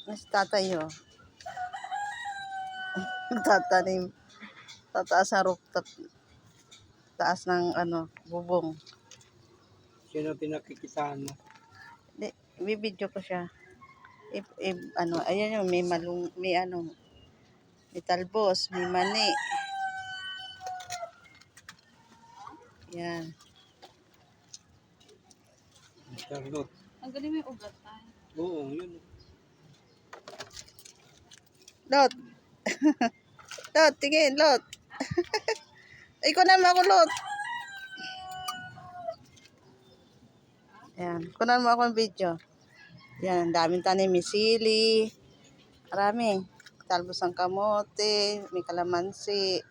Mas tatay yun. Tatanim. Tataas ng rooftop. Taas ng bubong. Sino pinakikitaan mo? Di, bibidyo ko siya. Ayan yung may talbos, may mani. Yan. Charlotte. Ang galing may ugat tayo. Oo, yun. Lot. Lot, tingin, Lot. Ikaw naman ako, Lot. Yan, kunan mo ako ng video. Yan, ang daming tanim, may sili. Marami. Talbos ng kamote, may kalamansi.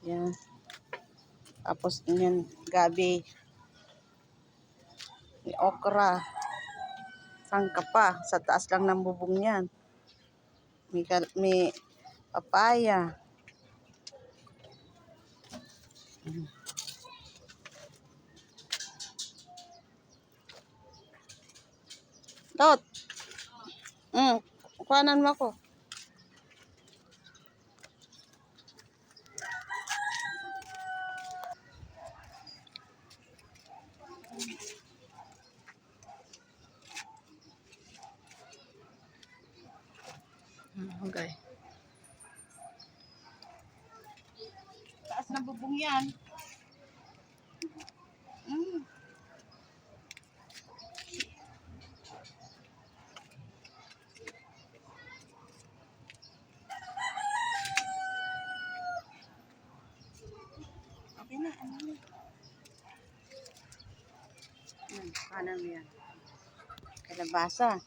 Yan. Tapos, yan, gabi. May okra. Sangka pa. Sa taas lang ng bubong yan. May papaya. Lot. Kuhanan mo ako. Okay. Taas ng bubong yan. Okay na. Kanan mo yan. Kalabasa.